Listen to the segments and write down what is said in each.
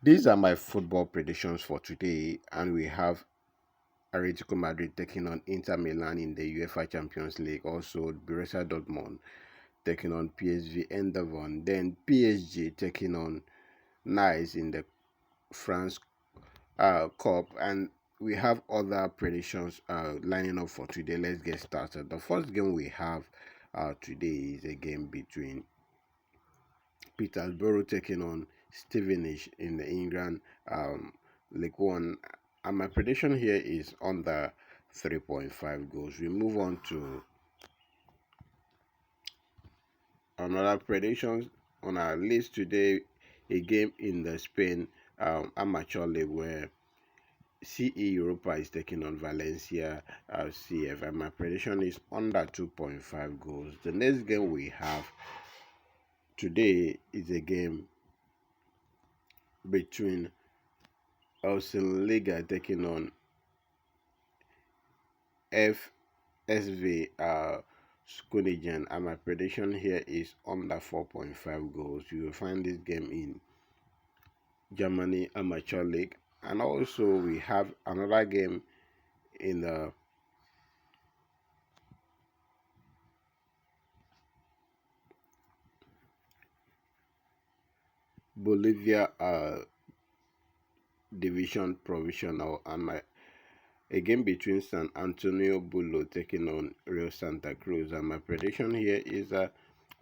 These are my football predictions for today, and we have Atletico Madrid taking on Inter Milan in the UEFA Champions League. Also, Borussia Dortmund taking on PSV Eindhoven. Then PSG taking on Nice in the France Cup, and we have other predictions lining up for today. Let's get started. The first game we have today is a game between Peterborough taking on Stevenage in the England League One. And my prediction here is under 3.5 goals. We move on to another predictions on our list today. A game in the Spain Amateur League where CE Europa is taking on Valencia CF, and my prediction is under 2.5 goals. The next game we have today is a game between Liga taking on FSV Skunigen, and my prediction here is under 4.5 goals. You will find this game in Germany Amateur League, and also we have another game in the Bolivia Division Provisional, and a game between San Antonio Bulo taking on Real Santa Cruz, and my prediction here is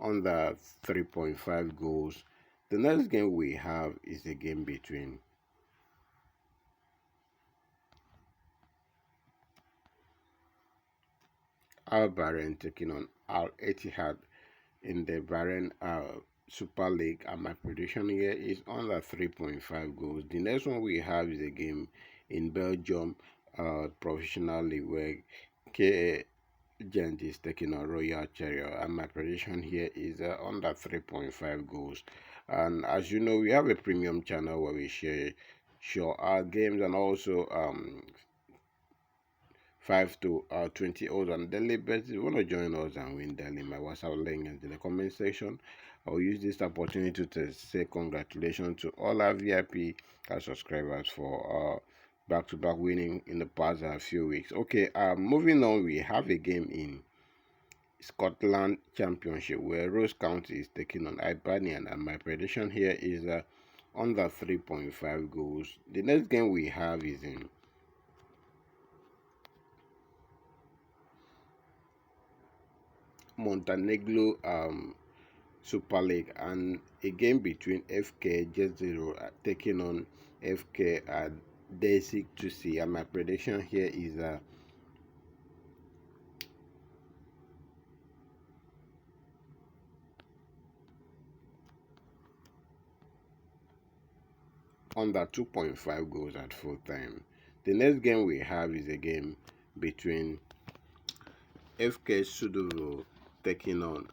under 3.5 goals. The next game we have is a game between Al Bahrain taking on Al Etihad in the Bahrain Super League, and my prediction here is under 3.5 goals. The next one we have is a game in Belgium Professional League where KA Gent is taking on Royal Chariot, and my prediction here is under 3.5 goals. And as you know, we have a premium channel where we share our games and also 5 to 20 odds on daily basis. If you want to join us and win daily, my WhatsApp link is in the comment section. I'll use this opportunity to say congratulations to all our VIP subscribers for back-to-back winning in the past few weeks. Okay, moving on, we have a game in Scotland Championship where Ross County is taking on Hibernian, and my prediction here is under 3.5 goals. The next game we have is in Montenegro Super League, and a game between FK Jet Zero taking on FK Desik to see, and my prediction here is under 2.5 goals at full time. The next game we have is a game between FK Sudovo taking on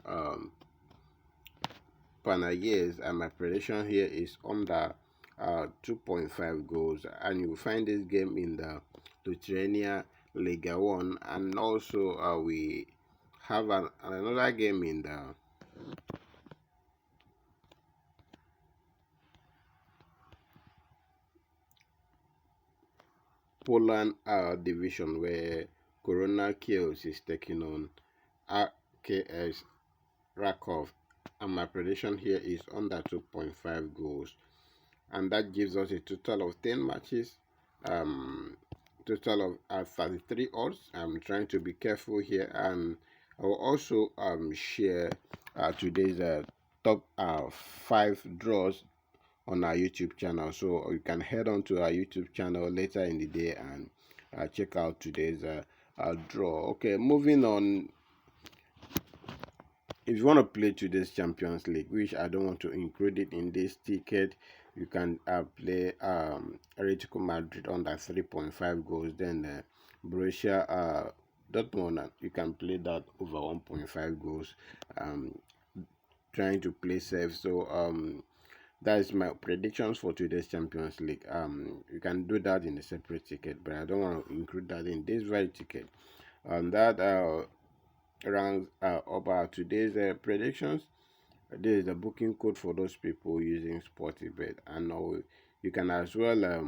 Panayes, and my prediction here is under 2.5 goals, and you will find this game in the Lithuania Liga 1, and also we have another game in the Poland division where Corona Chaos is taking on RKS Rakov, and my prediction here is under 2.5 goals, and that gives us a total of 10 matches, total of 33 odds. I'm trying to be careful here, and I will also share today's top 5 draws on our YouTube channel, so you can head on to our YouTube channel later in the day and check out today's draw. Okay, moving on. If you want to play today's Champions League, which I don't want to include it in this ticket, you can play Atletico Madrid under 3.5 goals. Then Borussia Dortmund, you can play that over 1.5 goals. Trying to play safe. So that is my predictions for today's Champions League. You can do that in a separate ticket, but I don't want to include that in this very ticket. That rounds up today's predictions. This is the booking code for those people using Sportybet, and you can as well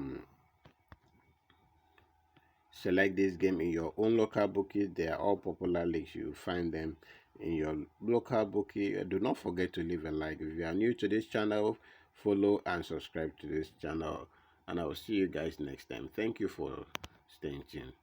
select this game in your own local bookies. They are all popular leagues. You find them in your local bookie. Do not forget to leave a like. If you are new to this channel, follow and subscribe to this channel. And I will see you guys next time. Thank you for staying tuned.